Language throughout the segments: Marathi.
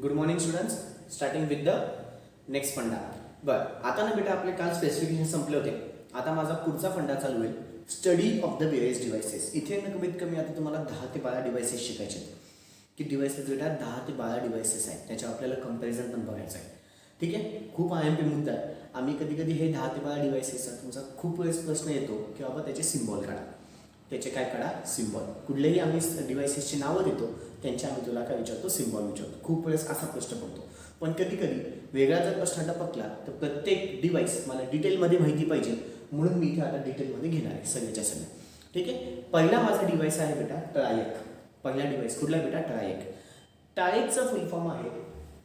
Good morning students. Starting with the next फंडा. बरं, आता ना बेटा आपले काल स्पेसिफिकेशन संपले होते. आता माझा पुढचा फंडा चालू होईल, study of the various devices. इथे ना कमीत कमी आता तुम्हाला 10 ते 12 डिव्हाइसेस शिकायचे आहेत. की डिव्हाइसेस बेटा 10 ते 12 डिव्हाइसेस आहेत, त्याच्यावर आपल्याला कंपॅरिझन पण बघायचं आहे. ठीक आहे, खूप IMP मुद्दा आहे. आम्ही कधी कधी हे 10 ते 12 डिव्हाइसेसचा तुमचा खूप वेळेस प्रश्न येतो की बाबा त्याचे सिम्बॉल काढा. त्याचे काय काढा? सिम्बॉल. कुठलेही आम्ही डिव्हाइसेसची नावं देतो, त्यांच्या आम्ही तुला काय विचारतो? सिम्बॉल विचारतो. खूप वेळेस असा प्रश्न पडतो. पण कधी कधी वेगळा जर प्रश्न टपकला तर प्रत्येक डिव्हाइस मला डिटेलमध्ये माहिती पाहिजे, म्हणून मी इथे आता डिटेलमध्ये घेणार आहे सगळ्याच्या सगळ्या. ठीक आहे, पहिला माझा डिव्हाइस आहे बेटा ट्रायक. पहिला डिव्हाइस कुठला बेटा? ट्रायक. ट्रायकचा फुल फॉर्म आहे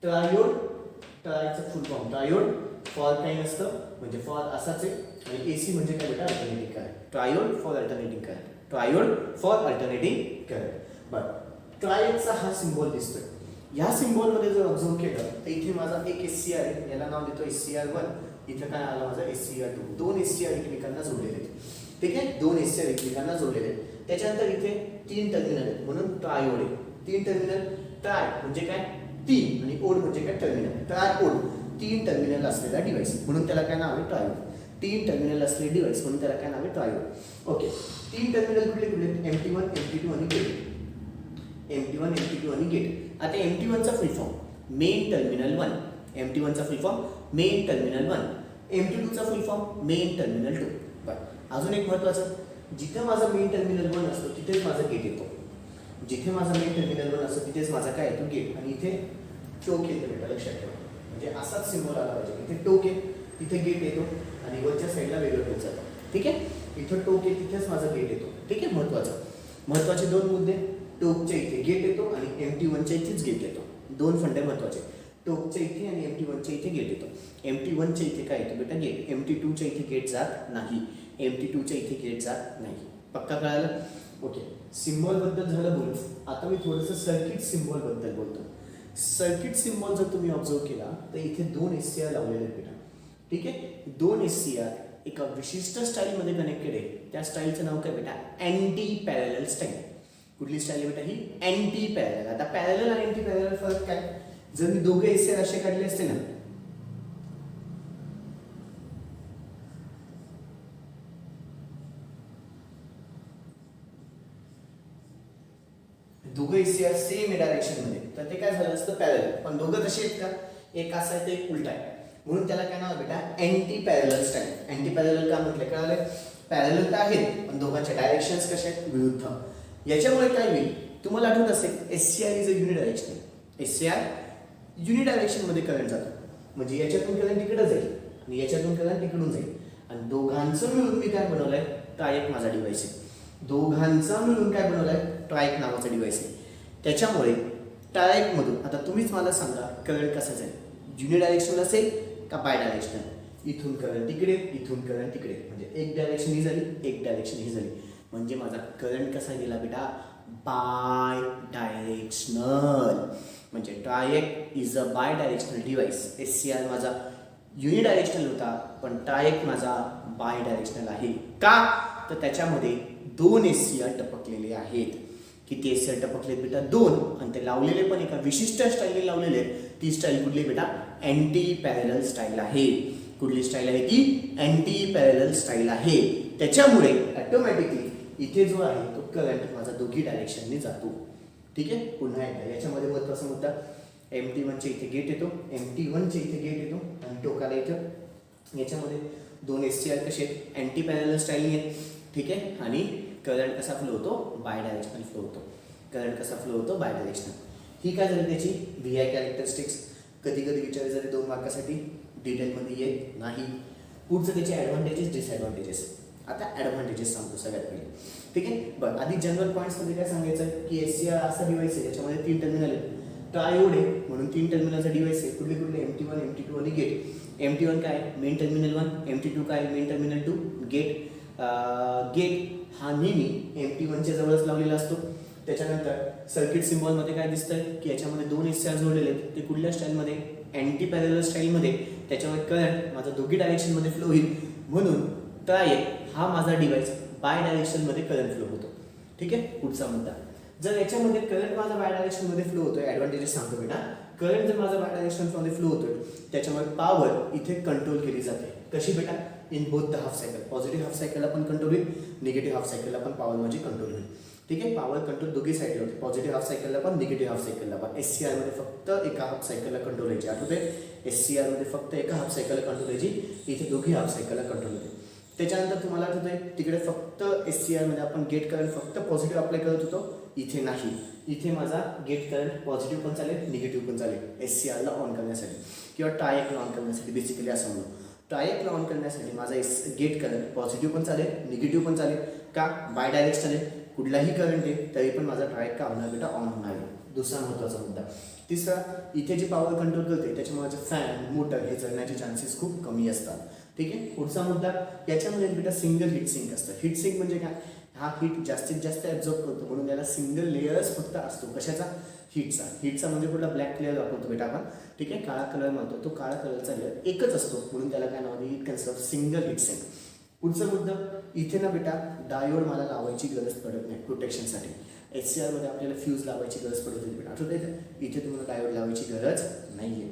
ट्रायोड. ट्रायकचा फुल फॉर्म ट्रायोड. फॉर काही नसतं म्हणजे फॉर असाच आहे, आणि AC म्हणजे काय बेटा? Alternating current. Triode for alternating current. Triode for alternating current. बरं, ट्रायकचा हा सिम्बॉल दिसतोय. या सिम्बॉलमध्ये जर ऑब्झर्व केलं तर इथे माझा एक SCR आहे, याला नाव देतो SCR1. इथं काय आलं माझा SCR2. दोन SCR एकमेकांना जोडलेले आहेत. ठीक आहे, दोन SCR एकमेकांना जोडलेले आहेत. त्याच्यानंतर इथे 3 टर्मिनल आहेत, म्हणून ट्रायोड आहे. 3 टर्मिनल. ट्राय म्हणजे काय? 3, आणि ओड म्हणजे काय? टर्मिनल. ट्राय ओड 3 टर्मिनल असलेला डिव्हाइस, म्हणून त्याला काय नाव आहे? ट्रायोड. 3 टर्मिनल असलेले डिव्हाइस म्हणून त्याला काय नाव आहे? ट्रायोड. ओके, 3 टर्मिनल कुठले कुठले? MT1, MT2 आणि गेट. MT1, MT2 आणि गेट. आता MT1चा फुल फॉर्म मेन टर्मिनल 1. MT1चा फुल फॉर्म मेन टर्मिनल 1. MT2चा फुल फॉर्म मेन टर्मिनल 2. बरं, अजून एक महत्त्वाचं, जिथे माझा मेन टर्मिनल 1 असतो तिथेच माझा गेट येतो. जिथे माझा मेन टर्मिनल 1 असतो तिथेच माझा काय येतो? गेट. आणि इथे टोक येतो बेटा, लक्षात ठेवा. म्हणजे असाच सिम्बॉल आला पाहिजे. इथे टोक आहे, तिथे गेट येतो, आणि वरच्या साईडला वेगळं टोक जातं. ठीक आहे, इथं टोक आहे, तिथेच माझा गेट येतो. ठीक आहे, महत्त्वाचे 2 मुद्दे. टोकच्या इथे गेट येतो आणि MT1च्या इथेच गेट येतो. 2 फंडे महत्त्वाचे. टोकच्या इथे आणि MT1च्या इथे गेट येतो. MT1च्या इथे काय येतो बेटा? गेट. MT2च्या इथे गेट जात नाही. MT2च्या इथे गेट जात नाही. पक्का कळालं? ओके, सिम्बॉलबद्दल झालं बोलू. आता मी थोडंसं सर्किट सिम्बॉलबद्दल बोलतो. सर्किट सिम्बॉल जर तुम्ही ऑब्झर्व केला तर इथे 2 SCR लावलेले आहेत बेटा. ठीक आहे, 2 SCR एका विशिष्ट स्टाईलमध्ये कनेक्टेड आहे. त्या स्टाईलचं नाव काय बेटा? Anti parallel style. कुठली स्टाईल आहे बेटा? ही अँटी पॅरलल. आता पॅरलल आणि अँटी पॅरलल फरक काय? जर मी दोघे SCR असे काढले असते ना, दोघे SCR सेम डायरेक्शन मध्ये, तर ते काय झालं असतं? पॅरलल. पण दोघं तसे आहेत का? एक असा आहे तर एक उलटा आहे, म्हणून त्याला काय नाव बेटा? Anti parallel style. Anti parallel का म्हटलं? कळालं? पॅरलल तर आहेत पण दोघांचे डायरेक्शन्स कसे आहेत? विरुद्ध. याच्यामुळे काय होईल? तुम्हाला आठवत असेल SCR is a unidirectional. SCR unidirection मध्ये करंट जातो, म्हणजे याच्यातून करंट इकडे जाईल आणि याच्यातून करंट इकडून जाईल, आणि दोघांचं मिळून मी काय बनवलंय? ट्रायक माझा डिव्हाइस आहे. दोघांचा मिळून काय बनवलाय? ट्रायक नावाचा डिव्हाइस आहे. त्याच्यामुळे ट्रायक मधून आता तुम्हीच मला सांगा करंट कसा जाईल? युनिडायरेक्शनल असेल का बाय डायरेक्शनल? इथून करंट इकडे, इथून करंट इकडे, म्हणजे एक डायरेक्शन ही झाली, एक डायरेक्शन ही झाली. म्हणजे माझा करंट कसा गेला बेटा? Bidirectional. म्हणजे triac is a bidirectional device. SCR माझा युनिडायरेक्शनल होता, पण ट्रायक माझा बाय डायरेक्शनल आहे. का? तर त्याच्यामध्ये 2 SCR टपकलेले आहेत. किती SCR टपकलेत बेटा? 2. आणि ते लावलेले पण एका विशिष्ट स्टाईलने लावलेले आहेत. ती स्टाईल कुठली बेटा? अँटी पॅरलल स्टाईल आहे. कुठली स्टाईल आहे ती? अँटी पॅरलल स्टाईल आहे. त्याच्यामुळे ऑटोमॅटिकली इथे जो आहे तो करंट माझा दोघी डायरेक्शनने जातो. ठीक आहे, पुन्हा एकदा याच्यामध्ये महत्त्वाचा मुद्दा, MT1च्या इथे गेट येतो, MT1च्या इथे गेट येतो, आणि टोकाला इथं याच्यामध्ये 2 SCR कसे आहेत? अँटी पॅरलल स्टाईलने आहेत. ठीक आहे, आणि करंट कसा फ्लो होतो? बाय डायरेक्शनल फ्लो होतो. करंट कसा फ्लो होतो? Bidirectional. ही काय झाली त्याची VI कॅरेक्टरिस्टिक्स. कधी कधी विचारले जाते 2 मार्कासाठी, डिटेलमध्ये येत नाही. पुढचं त्याचे ॲडव्हान्टेजेस, डिसॲडव्हान्टेजेस. आता ॲडव्हान्टेजेस सांगतो सगळ्यात पहिले. ठीक आहे, बरं आधी जनरल पॉईंट्समध्ये काय सांगायचं आहे की SCR असा डिव्हाइस आहे ज्याच्यामध्ये 3 टर्मिनल आहेत. ट्रायोड आहे म्हणून 3 टर्मिनलचा डिव्हाइस आहे. कुठले कुठले? MT1, MT2 आणि गेट. MT1 काय? Main terminal 1. MT2 काय? Main terminal 2. गेट. गेट हा नेहमी MT1च्या जवळच लावलेला असतो. त्याच्यानंतर सर्किट सिम्बॉलमध्ये काय दिसतंय की याच्यामध्ये 2 SCR जोडलेले आहेत. ते कुठल्या स्टाईलमध्ये? अँटी पॅरलल स्टाईलमध्ये. त्याच्यामुळे करंट माझा दोघी डायरेक्शनमध्ये फ्लो होईल, म्हणून ट्रायक हा माझा डिव्हाइस बाय डायरेक्शनमध्ये करंट फ्लो होतो. ठीक आहे, पुढचा मुद्दा, जर याच्यामध्ये करंट माझा बाय डायरेक्शनमध्ये फ्लो होतोय, ॲडव्हान्टेजेस सांगतो बेटा. करंट जर माझा बाय डायरेक्शनमध्ये फ्लो होतोय त्याच्यामुळे पॉवर इथे कंट्रोल केली जाते. कशी बेटा? In both the half cycle. Positive half सायकलला पण कंट्रोल होईल, निगेटिव्ह हाफ सायकलला पण पॉवर म्हणजे कंट्रोल होईल. ठीक आहे, पॉवर कंट्रोल दोघी साईडला होते, पॉझिटिव्ह हाफ सायकलला पण निगेटिव्ह हाफ सायकलला पण. SCR मध्ये फक्त एका हाफ सायकलला कंट्रोल व्हायची. आठवते, SCR मध्ये फक्त एका हाफ सायकलला कंट्रोल व्हायची, इथे दोघी हाफ सायकलला कंट्रोल होते. त्याच्यानंतर तुम्हाला आठवतंय तिकडे फक्त SCR मध्ये आपण गेट करंट फक्त पॉझिटिव्ह अप्लाय करत होतो, इथे नाही. इथे माझा गेट करंट पॉझिटिव्ह पण चालेल, निगेटिव्ह पण चालेल, SCRला ऑन करण्यासाठी किंवा ट्रायकला ऑन करण्यासाठी. बेसिकली असं म्हणू, ट्रायकला ऑन करण्यासाठी माझा गेट करंट पॉझिटिव्ह पण चालेल, निगेटिव्ह पण चालेल. का? बाय डायरेक्ट चालेल, कुठलाही करंट आहे तरी पण माझा ट्रायक का होणार बेटा? ऑन होणार आहे. दुसरा महत्त्वाचा मुद्दा. तिसरा, इथे जी पॉवर कंट्रोल करते त्याच्यामुळे माझं फॅन मोटर हे जळण्याचे चान्सेस खूप कमी असतात. ठीक आहे. पुढचा मुद्दा, याच्यामध्ये बेटा सिंगल हीट सिंक असतं. हीट सिंक म्हणजे काय? हा हीट जास्तीत जास्त ॲब्झॉर्ब करतो म्हणून त्याला सिंगल लेयर्स फक्त असतो. कशाचा? हीटचा. हीटचा म्हणजे कुठला? ब्लॅक लेअर वापरतो बेटा आपण. ठीक आहे, काळा कलर म्हणतो, तो काळा कलरचा लेअर एकच असतो म्हणून त्याला काय नाव? Heat conserve single heat sink. पुढचा मुद्दा, इथे ना बेटा डायोड मला लावायची गरज पडत नाही प्रोटेक्शनसाठी. SCR मध्ये आपल्याला फ्यूज लावायची गरज पडत होती बेटा, आठवत आहे? इथे तुम्हाला डायोड लावायची गरज नाही आहे.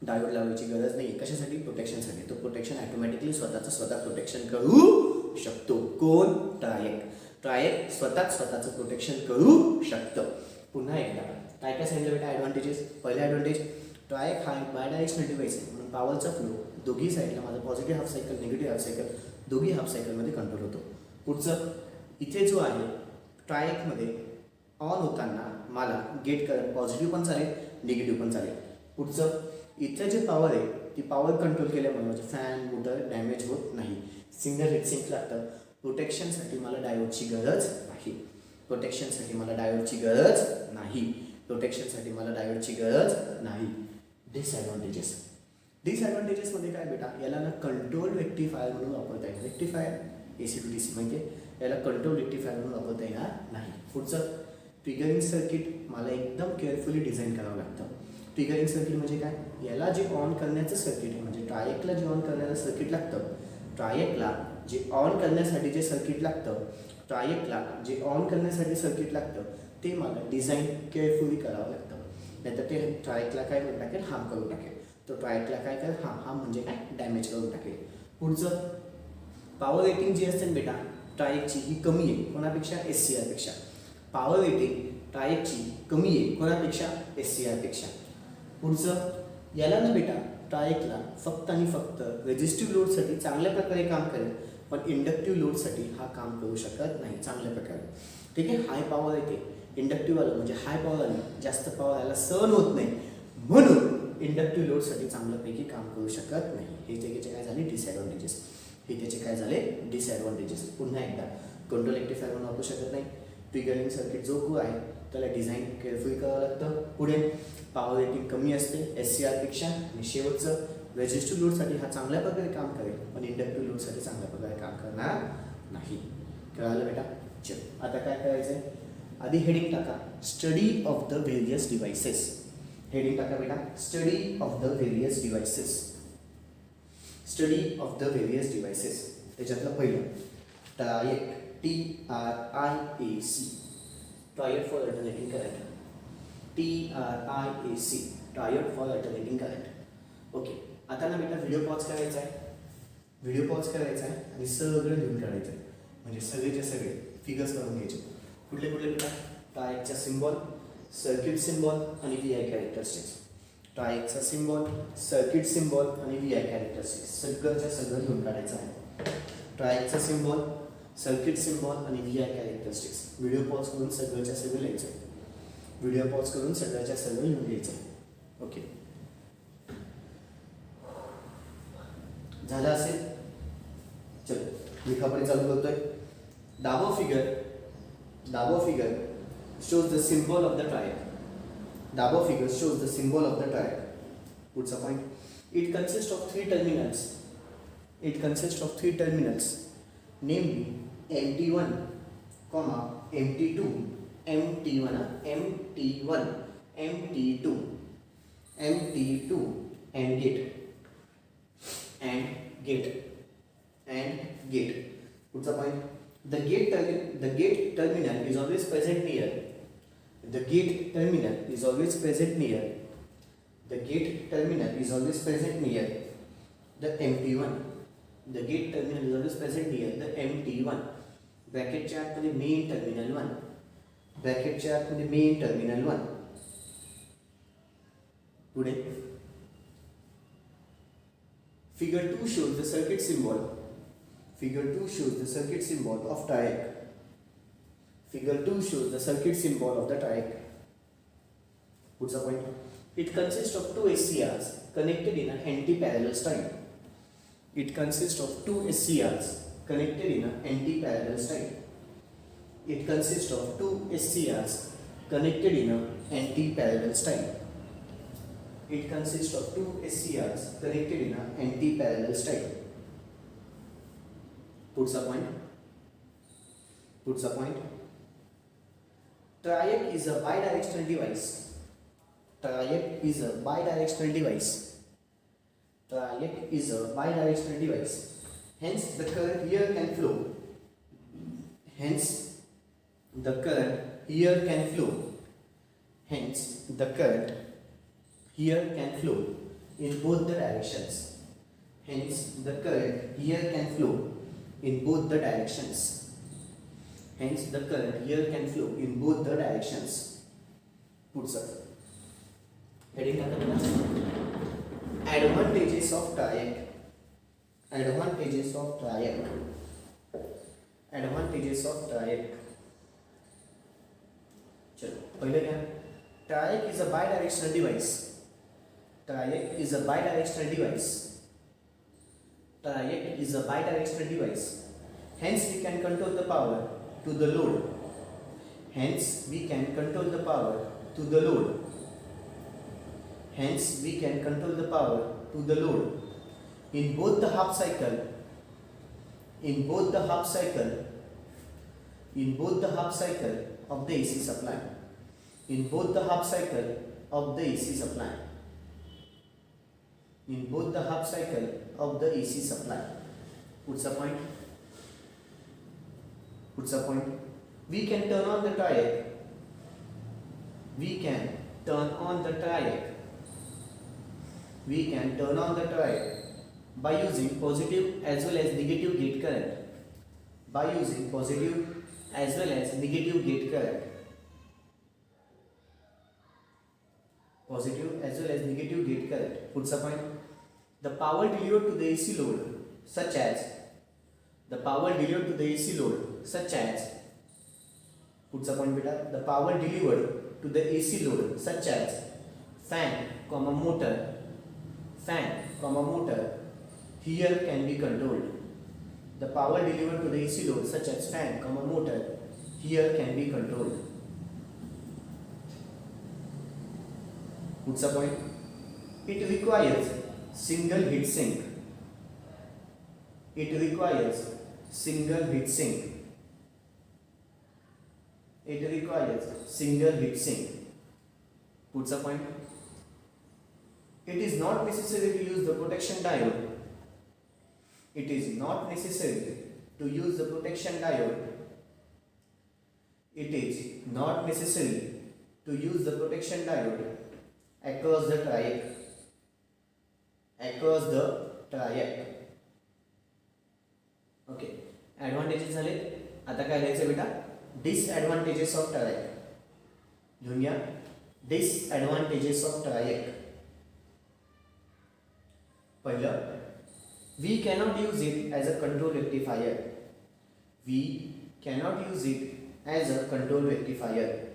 डायोड लावायची गरज नाही. कशासाठी? प्रोटेक्शनसाठी. तो प्रोटेक्शन ऑटोमॅटिकली स्वतः प्रोटेक्शन करू शकतो. कोण? ट्रायक. ट्रायक स्वतःचं प्रोटेक्शन करू शकतं. पुन्हा एकदा काय काय सांगितलं बेटा ॲडव्हान्टेजेस? पहिला ॲडव्हान्टेज, ट्रायक हा एक बायडायरेक्शनल डिव्हाइस आहे म्हणून पॉवरचा फ्लो दोघी साईडला माझा positive half cycle, negative half cycle दोघी हाफ सायकलमध्ये कंट्रोल होतो. पुढचं, इथे जो आहे ट्रायकमध्ये ऑन होताना मला गेट करंट पॉझिटिव्ह पण चालेल, निगेटिव्ह पण चालेल. पुढचं, इथे जे पॉवर आहे ती पॉवर कंट्रोल केल्यामुळे म्हणजे फॅन मोटर डॅमेज होत नाही. सिंगल हीट सिंक लागतं. प्रोटेक्शनसाठी मला डायोडची गरज नाही. प्रोटेक्शनसाठी मला डायोडची गरज नाही. प्रोटेक्शनसाठी मला डायोडची गरज नाही. डिसॲडव्हान्टेजेस. डिसॲडव्हान्टेजेसमध्ये काय बेटा? याला ना कंट्रोल रेक्टिफायर म्हणून वापरता येईल. रेक्टिफायर AC to DC म्हणजे याला कंट्रोल रेक्टिफायर म्हणून वापरता येणार नाही. पुढचं, ट्रिगरिंग सर्किट मला एकदम केअरफुली डिझाईन करावं लागतं. ट्रिगरिंग सर्किट म्हणजे काय? याला जे ऑन करण्याचं सर्किट आहे म्हणजे ट्रायकला जे ऑन करण्याचं सर्किट लागतं, ट्रायकला जे ऑन करण्यासाठी जे सर्किट लागतं, ट्रायकला जे ऑन करण्यासाठी सर्किट लागतं ते मला डिझाईन केअरफुली करावं लागतं. नाहीतर ते ट्रायकला काय करून टाकेल? हार्म करून टाकेल. तो ट्रायकला काय करेल? हार्म म्हणजे काय? डॅमेज करून टाकेल. पुढचं, पॉवर रेटिंग जी असते बेटा ट्रायकची ही कमी आहे कोणापेक्षा? SCR पेक्षा. पॉवर रेटिंग ट्रायकची कमी आहे कोणापेक्षा? SCR पेक्षा. पुढचं, याला ना बेटा ट्रायकला फक्त आणि फक्त रेजिस्टिव्ह लोडसाठी चांगल्या प्रकारे काम करेल पण इंडक्टिव्ह लोडसाठी हा काम करू शकत नाही चांगल्या प्रकारे. ठीक आहे, हाय पॉवर येते इंडक्टिव्ह आलं म्हणजे हाय पॉवर आली, जास्त पॉवर याला सहन होत नाही म्हणून इंडक्टिव्ह लोडसाठी चांगल्यापैकी काम करू शकत नाही. हे त्याचे काय झाले? डिसॲडव्हान्टेजेस. हे त्याचे काय झाले? डिसॲडव्हान्टेजेस. पुन्हा एकदा, कंट्रोल रेक्टिफायर म्हणून वापरू शकत नाही. ट्रिगरिंग सर्किट जो को आहे त्याला डिझाईन केअरफुली करावं लागतं. पुढे, पॉवर रेटिंग कमी असते SCR पेक्षा. आणि शेवटचं, रेजिस्टिव्ह लोडसाठी हा चांगल्या प्रकारे काम करेल पण इंडक्टिव्ह लोडसाठी चांगल्या प्रकारे काम करणार नाही. कळालं बेटा? चल, आता काय करायचं आहे? आधी हेडिंग टाका, study of the various devices. Heading टाका बेटा, study of the various devices. Study of the various devices. त्याच्यातलं पहिलं ट्रायक, TRIAC, triad for alternating current. TRIAC, triad for alternating current. Okay, आता ना बेटा व्हिडिओ पॉज करायचा आहे. व्हिडिओ पॉज करायचा आहे आणि सगळं लिहून काढायचं आहे म्हणजे सगळेचे सगळे फिगर्स करून घ्यायचे. कुठले कुठले बेटा? ट्रायकचा सिम्बॉल, सर्किट सिम्बॉल आणि VI कॅरेक्टरिस्टिक्स. ट्रायकचा सिम्बॉल, सर्किट सिम्बॉल आणि VI कॅरेक्टरिस्टिक्स सगळंच्या सगळं लिहून काढायचं आहे. ट्रायकचा सिम्बॉल, सर्किट सिम्बॉल आणि VI कॅरेक्टरिस्टिक्स. व्हिडिओ पॉज करून सगळंच्या सगळं लिहायचं आहे. व्हिडिओ पॉज करून सगळ्याच्या सगळं लिहून घ्यायचं आहे. ओके, झालं असेल? चलो, लिखापडी चालू करतोय. डाबो figure shows the symbol of the triad. Dabo figure shows the symbol of the triad. Puts a point. It consists of three terminals. Namely MT1, MT2, MT1, MT2, and gate. Puts a point. The gate terminal is always present near. The gate terminal is always present near The gate terminal is always present near the empty one. The gate terminal is always present near the empty one. ब्रॅकेटच्या आतमध्ये मेन टर्मिनल 1. ब्रॅकेटच्या आतमध्ये मेन टर्मिनल 1. पुढे Figure 2 shows the circuit symbol. Figure 2 shows the circuit symbol of triac. Figure 2 shows the circuit symbol of the triac. What's the point? It consists of two SCRs connected in an anti-parallel style. It consists of two SCRs connected in an anti-parallel style. It consists of two SCRs connected in an anti-parallel style. It consists of two SCRs connected in an anti-parallel style. Puts a point. Puts a point. Triac is a bidirectional device. Triac is a bidirectional device. Triac is a bidirectional device. Hence, the current here can flow. Hence, the current here can flow. Hence, the current here can flow in both the directions. Hence, the current here can flow in both the directions. Hence, the current here can flow in both the directions. Puts up. Heading advantages of triac. Advantages of triac. Advantages of triac. चलो पहले क्या? Triac is a bidirectional device. Triac is a bidirectional device. Triac is a bidirectional device. Hence, we can control the power to the load. Hence, we can control the power to the load. Hence, we can control the power to the load in both the half cycle. In both the half cycle. In both the half cycle of the AC supply. In both the half cycle of the AC supply. In both the half cycle of the AC supply. What's the point? What's the point? We can turn on the triac. We can turn on the triac. We can turn on the triac by using positive as well as negative gate current. By using positive as well as negative gate current. Positive as well as negative gate current. What's the point? The power delivered to the AC load, such as the power delivered to the AC load, such as what's the point, beta? The power delivered to the AC load, such as fan, motor, here can be controlled. The power delivered to the AC load, such as fan, motor, here can be controlled. What's the point? It requires single heat sink. It requires single heat sink. It requires single heat sink. What's the point? It is not necessary to use the protection diode. It is not necessary to use the protection diode. It is not necessary to use the protection diode across the triac. Across the triac. Okay. Advantages झाले. आता काय लिहायचं बेटा? Disadvantages of triac. लिहून घ्या. Disadvantages of triac. पहिलं, we cannot use it as a control rectifier. We cannot use it as a control rectifier.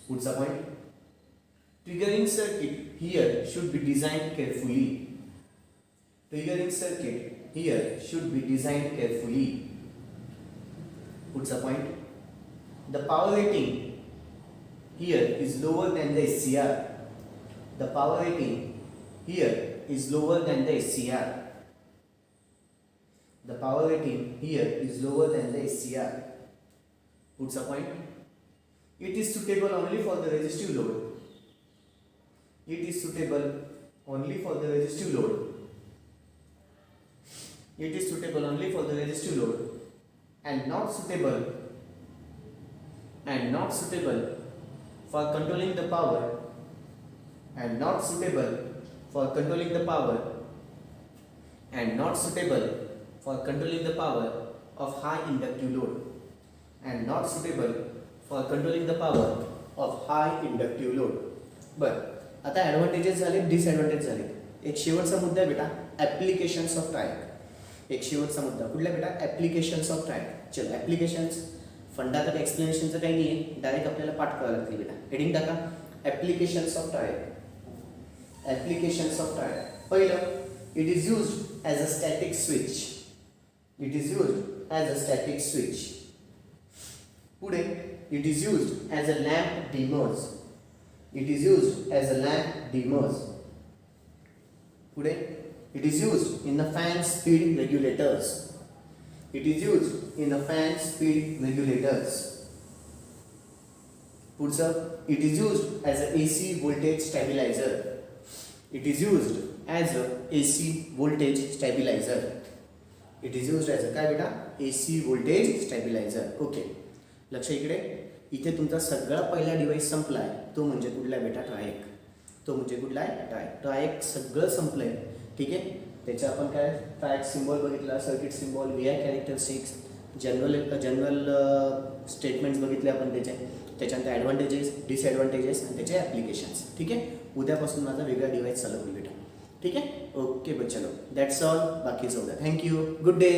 What's the point? Triggering circuit here should be designed carefully. Triggering circuit here should be designed carefully. What's the point? The power rating here is lower than the SCR. The power rating here is lower than the SCR. The power rating here is lower than the SCR. What's the point? It is suitable only for the resistive load. It is suitable only for the resistive load. It is suitable only for the resistive load and not suitable for controlling the power and not suitable for controlling the power and not suitable for controlling the power of high inductive load and not suitable for controlling the power of high inductive load. बरं आता ॲडव्हान्टेजेस झाले, डिसॲडव्हान्टेज झाले. एक शेवटचा मुद्दा आहे बेटा ॲप्लिकेशन्स ऑफ ट्रायक. एक शेवटचा मुद्दा कुठला बेटा ॲप्लिकेशन्स ऑफ ट्रायक. चल ॲप्लिकेशन्स फंडा तर एक्सप्लेनेशनचं काही नाही आहे, डायरेक्ट आपल्याला पाठ करावं लागतील बेटा. हेडिंग टाका applications of triac. Applications of triac. पहिलं it is used as a static switch. It is used as a static switch. पुढे it is used as a lamp dimmers. It is used as a lamp dimmers. पुढे it is used in the fan speed regulators. It is used in the fan speed regulators. पुढचं it is used as a AC voltage stabilizer. It is used as a AC voltage stabilizer. It is used as a काय बेटा AC voltage stabilizer. ओके लक्ष इकडे इथे तुमचा सगळा पहिला डिव्हाइस संपलाय तो म्हणजे कुठला बेटा ट्रायक. तो म्हणजे कुठला आहे ट्रायक. ट्रायक सगळं संपलंय ठीक आहे. त्याच्या आपण काय ट्रायक सिम्बॉल बघितला, circuit symbol, VI characteristics, general statements बघितले आपण त्याच्यानंतर ॲडव्हान्टेजेस, डिसॲडव्हान्टेजेस आणि त्याचे ॲप्लिकेशन्स. ठीक आहे. उद्यापासून माझा वेगळा डिव्हाइस चालू होईल बेटा. ठीक आहे. ओके बच्चा लो दॅट्स ऑल. बाकीचं उद्या. थँक्यू. Good day.